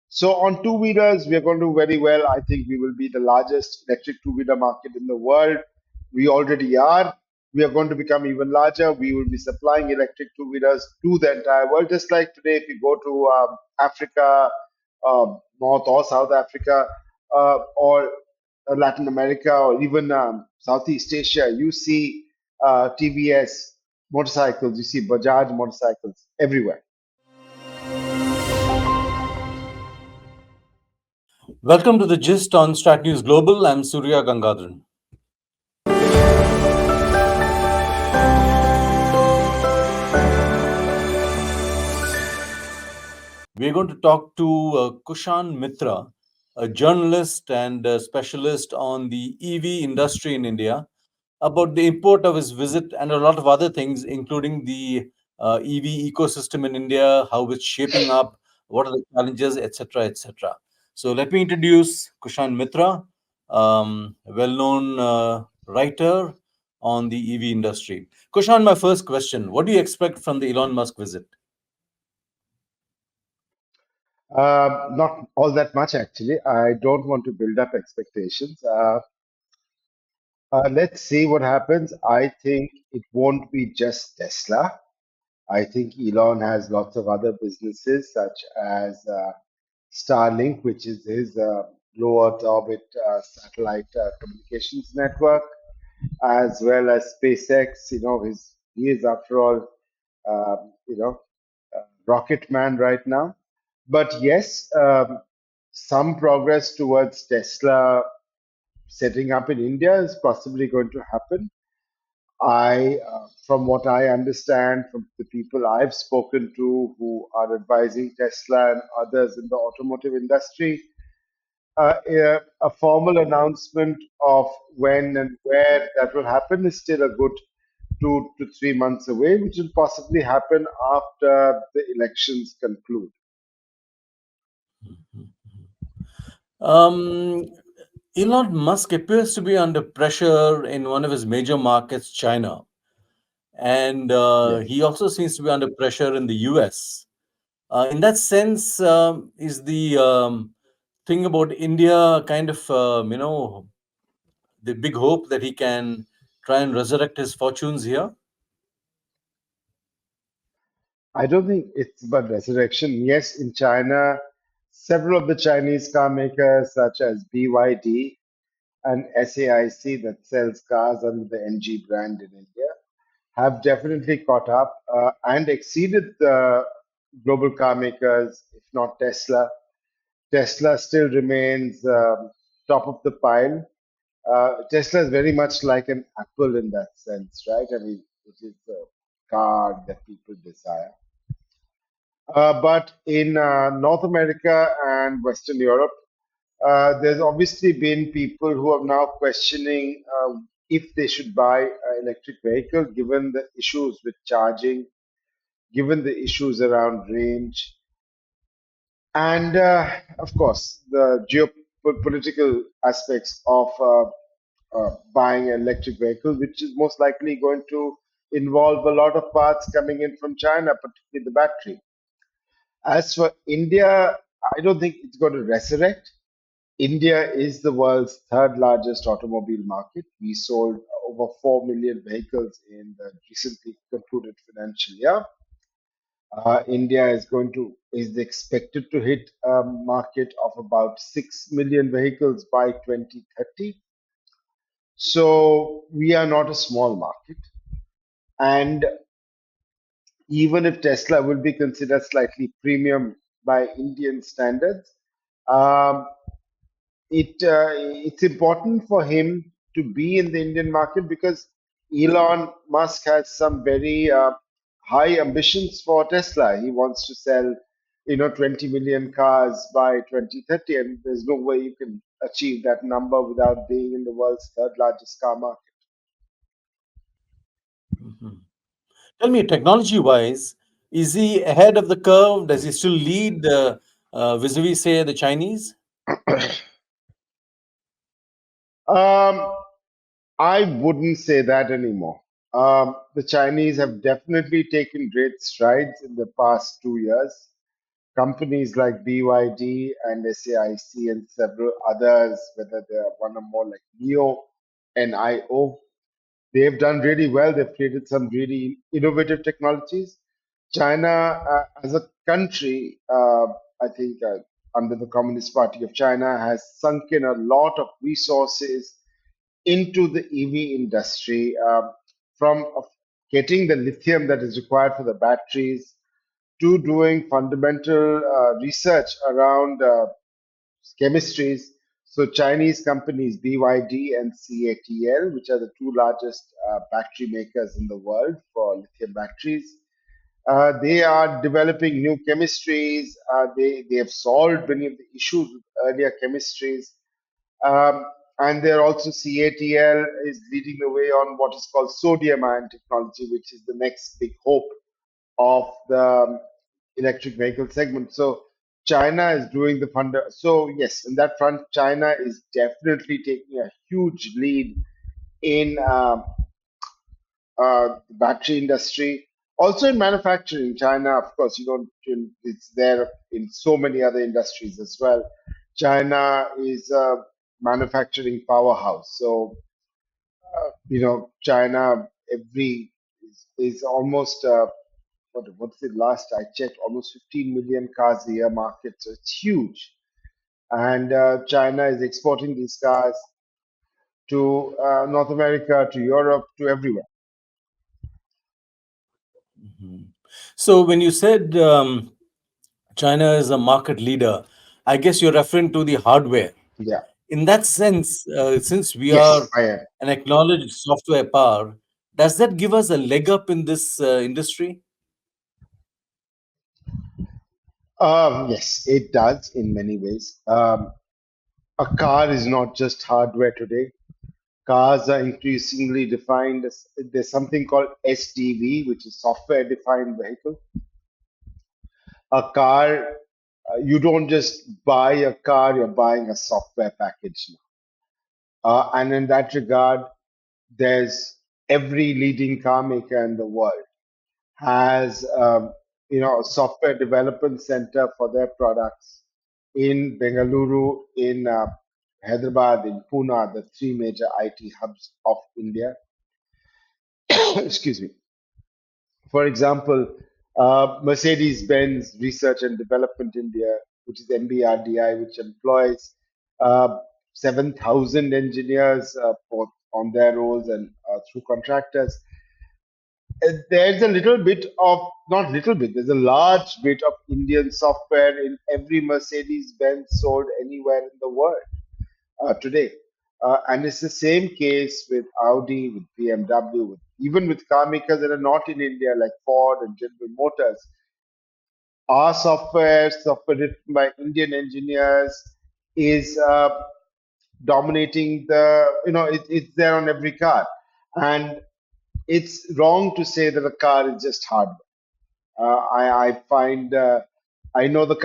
So on two-wheelers, we are going to do very well. I think we will be the largest electric two-wheeler market in the world. We already are. We are going to become even larger. We will be supplying electric two-wheelers to the entire world. Just like today, if you go to Africa, North or South Africa, or Latin America, or even Southeast Asia, you see TVS motorcycles, you see Bajaj motorcycles everywhere. Welcome to the Gist on Strat News Global. I'm Surya Gangadharan. We're going to talk to Kushan Mitra, a journalist and a specialist on the EV industry in India, about the import of his visit and a lot of other things, including the EV ecosystem in India, how it's shaping up, what are the challenges, etc., etc. So let me introduce Kushan Mitra, a well-known writer on the EV industry. Kushan, my first question: what do you expect from the Elon Musk visit? Not all that much, actually. I don't want to build up expectations. Let's see what happens. I think it won't be just Tesla. I think Elon has lots of other businesses, such as Starlink, which is his low Earth orbit satellite communications network, as well as SpaceX. He is, after all, rocket man right now. But yes, some progress towards Tesla setting up in India is possibly going to happen. From what I understand from the people I've spoken to who are advising Tesla and others in the automotive industry, a formal announcement of when and where that will happen is still a good 2 to 3 months away, which will possibly happen after the elections conclude. Um, Elon Musk appears to be under pressure in one of his major markets, China. And he Yes. also seems to be under pressure in the US. In that sense, is the thing about India kind of, the big hope that he can try and resurrect his fortunes here? I don't think it's about resurrection. Yes, in China, several of the Chinese car makers, such as BYD and SAIC, that sells cars under the NG brand in India, have definitely caught up and exceeded the global car makers, if not Tesla. Tesla still remains top of the pile. Tesla is very much like an Apple in that sense, right? I mean, it is a car that people desire. But in North America and Western Europe, there's obviously been people who are now questioning if they should buy an electric vehicle, given the issues with charging, given the issues around range, and of course the geopolitical aspects of buying an electric vehicle, which is most likely going to involve a lot of parts coming in from China, particularly the battery. As for India, I don't think it's going to resurrect. India is the world's third largest automobile market. We sold over 4 million vehicles in the recently concluded financial year. India is expected to hit a market of about 6 million vehicles by 2030. So we are not a small market. And even if Tesla will be considered slightly premium by Indian standards, um, it's important for him to be in the Indian market because Elon Musk has some very high ambitions for Tesla. He wants to sell, 20 million cars by 2030, and there's no way you can achieve that number without being in the world's third largest car market. Mhm. Tell me, technology wise, is he ahead of the curve? Does he still lead vis-a-vis, say, the Chinese? Um, I wouldn't say that anymore. The Chinese have definitely taken great strides in the past 2 years. companies like BYD and SAIC and several others, whether they're one or more like NEO and IO, they've done really well. They've created some really innovative technologies. China, as a country, I think under the Communist Party of China, has sunk in a lot of resources into the EV industry, from getting the lithium that is required for the batteries to doing fundamental research around chemistries. So Chinese companies BYD and CATL, which are the two largest battery makers in the world for lithium batteries, they are developing new chemistries. They have solved many of the issues with earlier chemistries. Um, and they're also CATL is leading the way on what is called sodium ion technology, which is the next big hope of the electric vehicle segment. So China is doing the fund. So yes, in that front, China is definitely taking a huge lead in the battery industry. Also in manufacturing, China, of course, it's there in so many other industries as well. China is a manufacturing powerhouse. So, China is almost what's the last I checked, almost 15 million cars a year market. So it's huge. And China is exporting these cars to North America, to Europe, to everywhere. Mhm. So when you said China is a market leader, I guess you're referring to the hardware. Yeah. In that sense, since we are Yes, I am. an acknowledged software power, does that give us a leg up in this industry? Yes, it does in many ways. A car is not just hardware today. Cars are increasingly defined as there's something called SDV, which is software defined vehicle. A car, you don't just buy a car, you're buying a software package now. And in that regard, there's every leading car maker in the world has a software development center for their products in Bengaluru, in Hyderabad, in Pune, the three major IT hubs of India. Excuse me. For example, Mercedes-Benz Research and Development India, which is MBRDI, which employs 7,000 engineers both on their roles and through contractors. There's a little bit of, not little bit, there's a large bit of Indian software in every Mercedes Benz sold anywhere in the world today. And it's the same case with Audi, with BMW, even with car makers that are not in India, like Ford and General Motors. Our software written by Indian engineers, is dominating it's there on every car. And it's wrong to say that a car is just hardware. I find I know the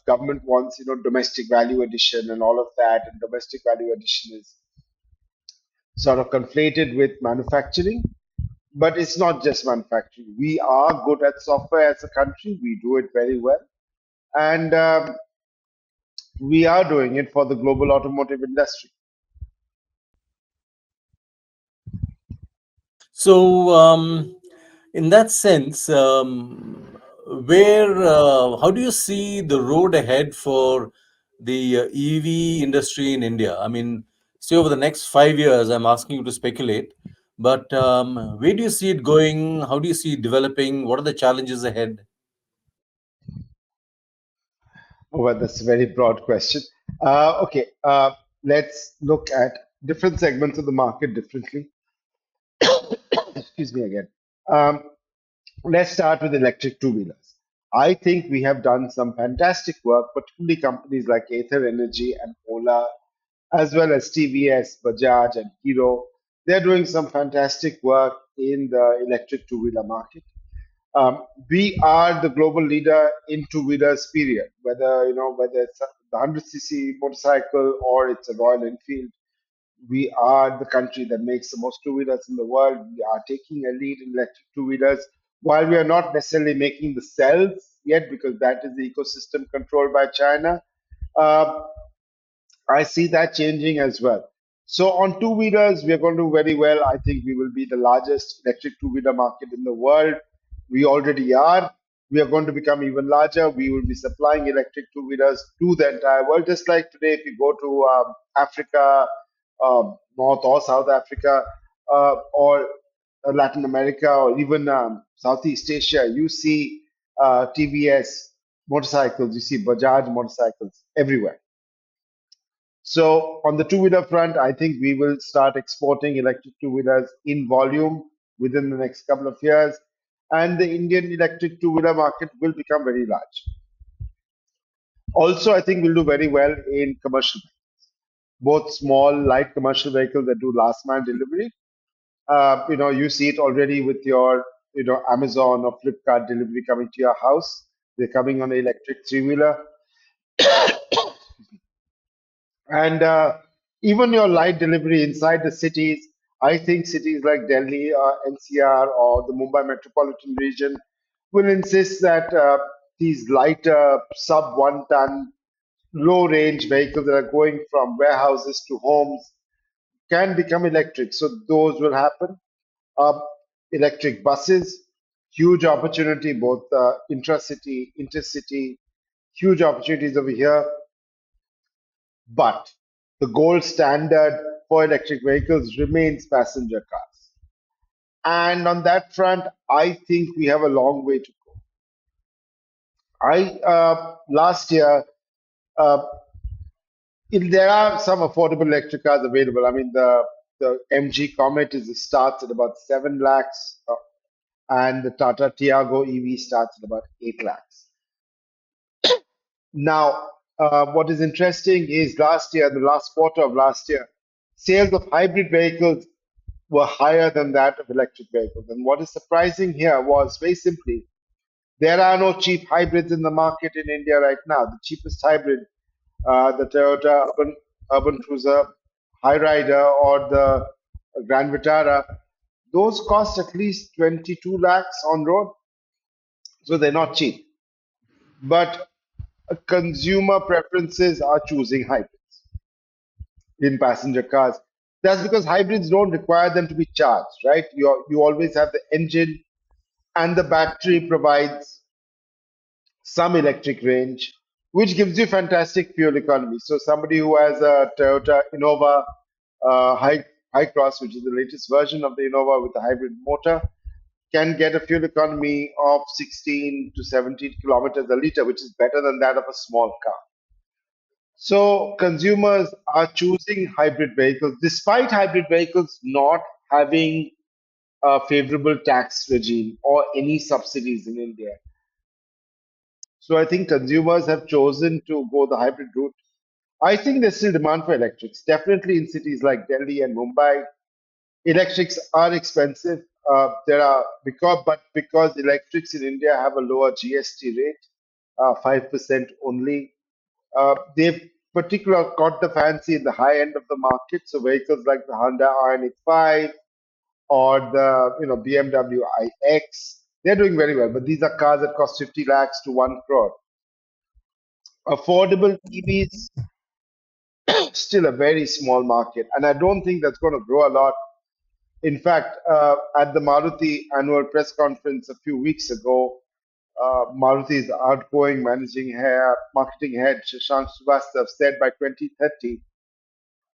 government wants domestic value addition and all of that, and domestic value addition is sort of conflated with manufacturing, but it's not just manufacturing. We are good at software as a country. We do it very well, and we are doing it for the global automotive industry. So, in that sense, how do you see the road ahead for the EV industry in India? I mean, say over the next 5 years, I'm asking you to speculate, but where do you see it going? How do you see it developing? What are the challenges ahead? Oh, well, that's a very broad question. Okay, let's look at different segments of the market differently. Excuse me again. Um, let's start with electric two-wheelers. I think we have done some fantastic work, particularly companies like Ather Energy and Ola, as well as TVS, Bajaj, and Hero. They're doing some fantastic work in the electric two-wheeler market. We are the global leader in two-wheelers, period. Whether it's the 100cc motorcycle or it's a Royal Enfield, we are the country that makes the most two-wheelers in the world. We are taking a lead in electric two-wheelers. While we are not necessarily making the cells, yet because that is the ecosystem controlled by China. Uh, I see that changing as well. So on two-wheelers, we are going to do very well. I think we will be the largest electric two-wheeler market in the world. We already are. We are going to become even larger. We will be supplying electric two-wheelers to the entire world. Just like today, if you go to Africa, North or South Africa, or Latin America, or even Southeast Asia, you see TVS motorcycles, you see Bajaj motorcycles everywhere. So on the two-wheeler front, I think we will start exporting electric two-wheelers in volume within the next couple of years, and the Indian electric two-wheeler market will become very large. Also, I think we'll do very well in commercial, both small, light commercial vehicles that do last mile delivery. You see it already with your, Amazon or Flipkart delivery coming to your house. They're coming on an electric three-wheeler. And even your light delivery inside the cities, I think cities like Delhi, NCR, or the Mumbai metropolitan region will insist that these lighter sub 1 ton low range vehicles that are going from warehouses to homes can become electric. So those will happen. Um, Electric buses, huge opportunity, both intracity, intercity, huge opportunities over here. But the gold standard for electric vehicles remains passenger cars. And on that front, I think we have a long way to go. I last year, uh, there are some affordable electric cars available. I mean, the MG Comet starts at about 7 lakhs, and the Tata Tiago EV starts at about 8 lakhs. Now, what is interesting is last year, the last quarter of last year, sales of hybrid vehicles were higher than that of electric vehicles. And what is surprising here was very simply, there are no cheap hybrids in the market in India right now. The cheapest hybrid, the Toyota Urban Cruiser, Hyrider, or the Grand Vitara, those cost at least 22 lakhs on road. So they're not cheap. But consumer preferences are choosing hybrids in passenger cars. That's because hybrids don't require them to be charged, right? You always have the engine, and the battery provides some electric range, which gives you fantastic fuel economy. So somebody who has a Toyota Innova High Cross, which is the latest version of the Innova with a hybrid motor, can get a fuel economy of 16 to 17 kilometers a liter, which is better than that of a small car. So consumers are choosing hybrid vehicles, despite hybrid vehicles not having a favorable tax regime or any subsidies in India. So I think consumers have chosen to go the hybrid route. I think there's still demand for electrics. Definitely in cities like Delhi and Mumbai, electrics are expensive. Because electrics in India have a lower GST rate, 5% only. They've particularly caught the fancy in the high end of the market. So vehicles like the Honda Ioniq 5 or the BMW iX, they're doing very well. But these are cars that cost 50 lakhs to 1 crore. Affordable EVs, still a very small market, and I don't think that's going to grow a lot. In fact, at the Maruti annual press conference a few weeks ago, Maruti's outgoing marketing head, Shashank Srivastav, said by 2030,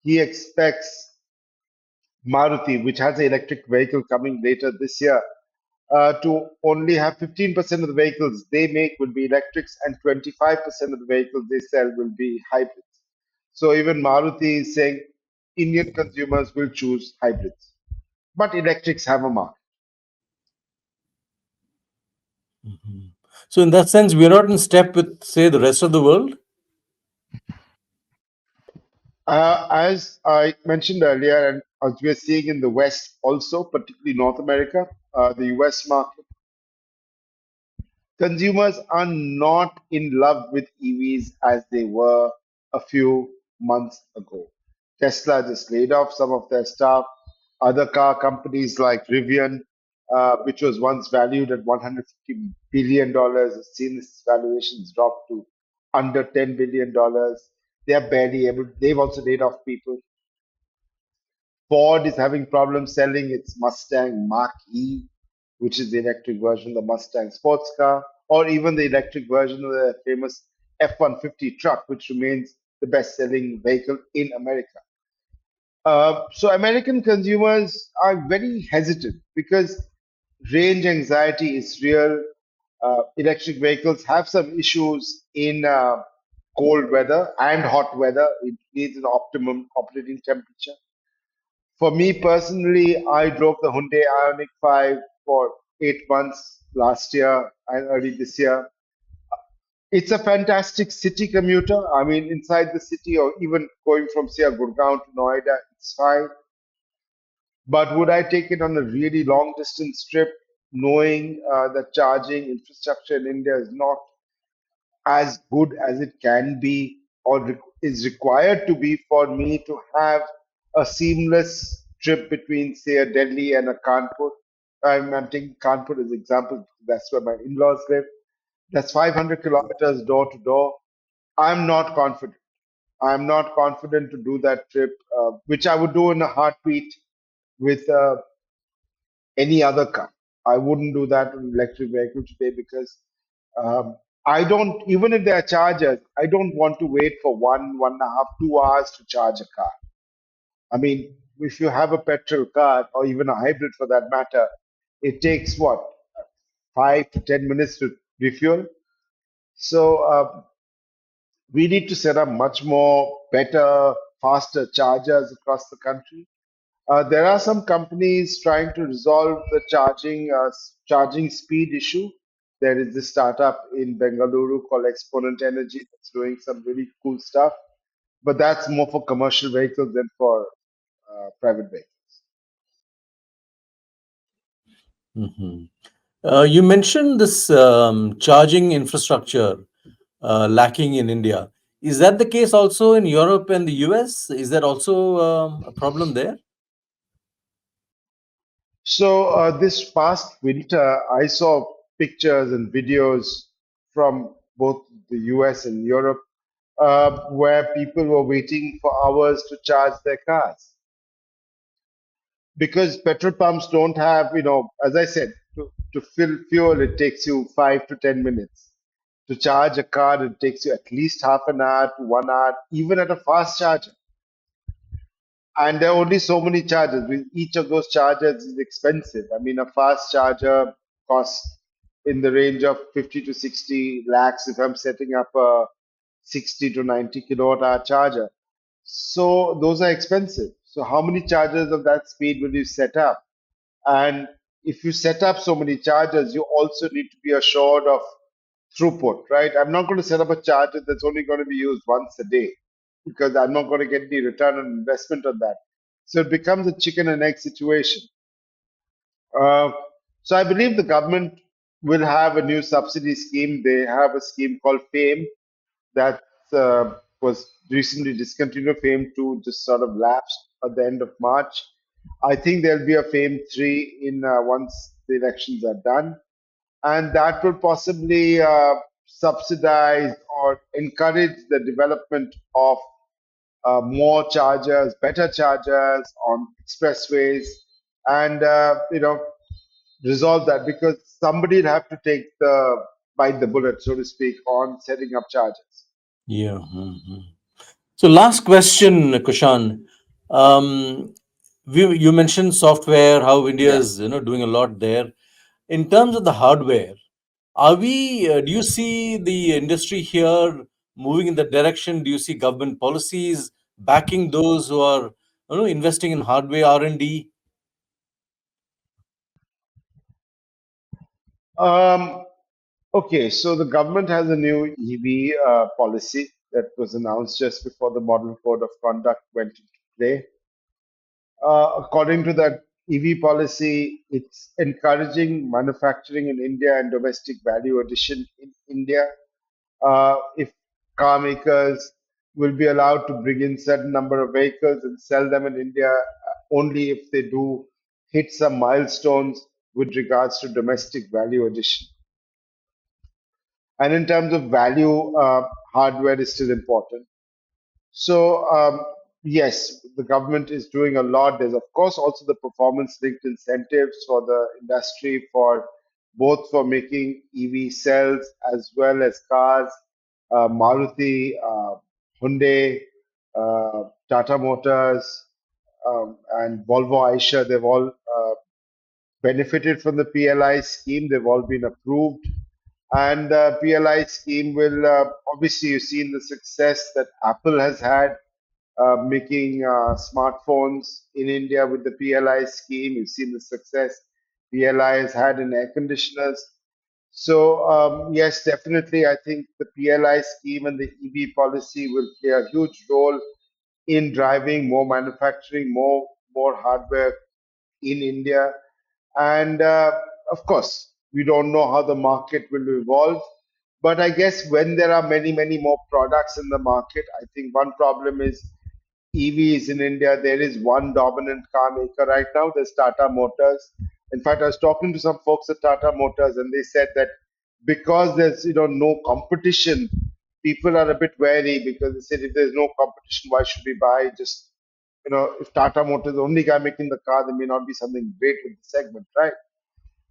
he expects Maruti, which has an electric vehicle coming later this year, to only have 15% of the vehicles they make will be electrics, and 25% of the vehicles they sell will be hybrids. So even Maruti is saying Indian consumers will choose hybrids, but electrics have a market. Mhm. So, in that sense, we are not in step with, say, the rest of the world. As I mentioned earlier, and as we're seeing in the West also, particularly North America, the US market, consumers are not in love with EVs as they were a few months ago. Tesla just laid off some of their staff. Other car companies like Rivian, which was once valued at $150 billion dollars. Has seen its valuations drop to under $10 billion. They are barely able. They've also laid off people. Ford is having problems selling its Mustang Mach E, which is the electric version of the Mustang sports car, or even the electric version of the famous F-150 truck, which remains the best-selling vehicle in America. So American consumers are very hesitant because range anxiety is real. Electric vehicles have some issues in cold weather and hot weather. It needs an optimum operating temperature. For me personally, I drove the Hyundai Ioniq 5 for 8 months last year and early this year. It's a fantastic city commuter. I mean, inside the city or even going from, say, Gurgaon to Noida, it's fine. But would I take it on a really long distance trip, knowing that charging infrastructure in India is not as good as it can be or is required to be for me to have a seamless trip between, say, a Delhi and a Kanpur? I'm taking Kanpur as an example because that's where my in laws live. That's 500 kilometers door to door. I'm not confident. I'm not confident to do that trip, which I would do in a heartbeat with any other car. I wouldn't do that with an electric vehicle today because I don't, even if there are chargers, I don't want to wait for 1.5, 2 hours to charge a car. I mean, if you have a petrol car or even a hybrid for that matter, it takes what, 5 to 10 minutes to refuel. So we need to set up much more better, faster chargers across the country. There are some companies trying to resolve the charging speed issue. There is this startup in Bengaluru called Exponent Energy that's doing some really cool stuff, but that's more for commercial vehicles than for private vehicles. Mhm. You mentioned this charging infrastructure lacking in India. Is that the case also in Europe and the US? Is that also a problem there? So this past winter, I saw pictures and videos from both the US and Europe where people were waiting for hours to charge their cars because petrol pumps don't have, as I said, to fill fuel, it takes you 5 to 10 minutes. To charge a car, it takes you at least half an hour to 1 hour, even at a fast charger. And there are only so many chargers. Each of those chargers is expensive. I mean, a fast charger costs in the range of 50 to 60 lakhs if I'm setting up a 60 to 90 kilowatt hour charger. So those are expensive. So how many chargers of that speed will you set up? And if you set up so many chargers, you also need to be assured of throughput, right? I'm not going to set up a charger that's only going to be used once a day because I'm not going to get any return on investment on that. So it becomes a chicken and egg situation. Uh, so I believe the government will have a new subsidy scheme. They have a scheme called FAME that was recently discontinued. FAME 2 just sort of lapsed at the end of March. I think there'll be a FAME 3 in once the elections are done, and that will possibly subsidize or encourage the development of more chargers, better chargers on expressways, and resolve that because somebody will have to take the bite the bullet, so to speak, on setting up chargers. Yeah. Mhm. So, last question, Kushan. Um, you mentioned software, how India Yeah. is doing a lot there. In terms of the hardware, are we? Do you see the industry here moving in that direction? Do you see government policies backing those who are investing in hardware R&D? Um, okay, so the government has a new EV policy that was announced just before the Model Code of Conduct went into play. According to that EV policy, it's encouraging manufacturing in India and domestic value addition in India. If car makers will be allowed to bring in certain number of vehicles and sell them in India only if they do hit some milestones with regards to domestic value addition. And in terms of value, hardware is still important. So, yes, the government is doing a lot. There's, of course, also the performance linked incentives for the industry for both for making EV cells as well as cars. Maruti, Hyundai, Tata Motors, and Volvo Aisha, they've all benefited from the PLI scheme. They've all been approved. And the PLI scheme will obviously, you've seen the success that Apple has had making smartphones in India with the PLI scheme. You've seen the success PLI has had in air conditioners. So, yes, definitely, I think the PLI scheme and the EV policy will play a huge role in driving more manufacturing, more hardware in India. And of course, we don't know how the market will evolve. But I guess when there are many, many more products in the market, I think one problem is EVs in India. There is one dominant car maker right now. There's Tata Motors. In fact, I was talking to some folks at Tata Motors, and they said that because there's no competition, people are a bit wary because they said if there's no competition, why should we buy? Just if Tata Motors is the only guy making the car, there may not be something great with the segment, right?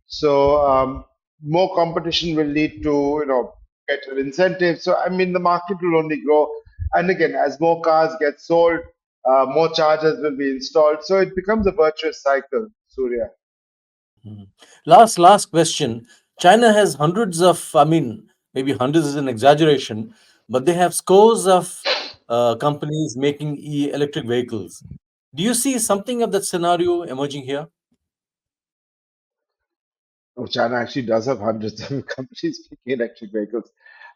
So more competition will lead to better incentives. So I mean the market will only grow. And again, as more cars get sold, more chargers will be installed. So it becomes a virtuous cycle, Surya. Mhm. Last question. China has hundreds of, I mean, maybe hundreds is an exaggeration, but they have scores of companies making electric vehicles. Do you see something of that scenario emerging here? Oh, China actually does have hundreds of companies making electric vehicles.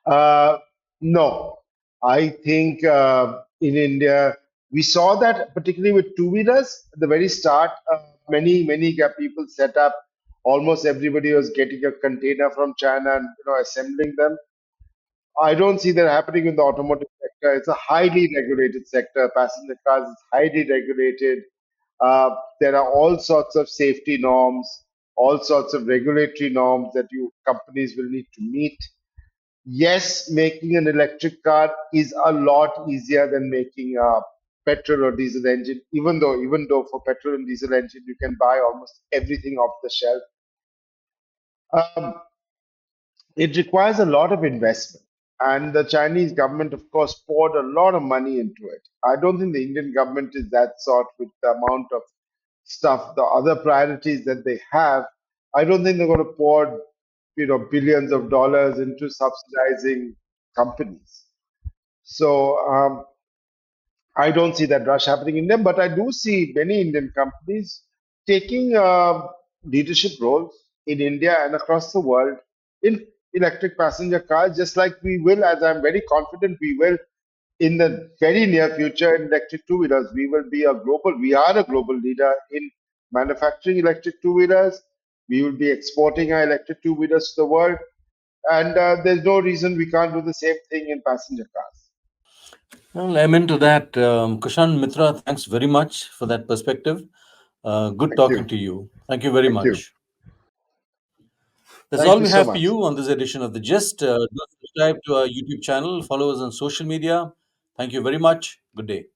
Uh, no, I think in India we saw that particularly with two-wheelers at the very start. Many people set up. Almost everybody was getting a container from China and assembling them. I don't see that happening in the automotive sector. It's a highly regulated sector. Passenger cars is highly regulated. There are all sorts of safety norms, all sorts of regulatory norms that you companies will need to meet. Yes, making an electric car is a lot easier than making a petrol or diesel engine. Even though for petrol and diesel engine you can buy almost everything off the shelf. Um, it requires a lot of investment. And the Chinese government, of course, poured a lot of money into it. I don't think the Indian government is that sort with the amount of stuff, the other priorities that they have. I don't think they're going to pour, billions of dollars into subsidizing companies. So I don't see that rush happening in them, but I do see many Indian companies taking leadership roles in India and across the world in electric passenger cars, just like we will, as I'm very confident we will in the very near future in electric two-wheelers. We are a global leader in manufacturing electric two-wheelers. We will be exporting our electric two-wheelers to the world, and there's no reason we can't do the same thing in passenger cars. Well, I'm into that. Kushan Mitra, thanks very much for that perspective. Good Thank talking you. to you. Thank you very Thank you. much. That's Thank all you we so have for much. you on this edition of The Gist. Do subscribe to our YouTube channel, follow us on social media. Thank you very much. Good day.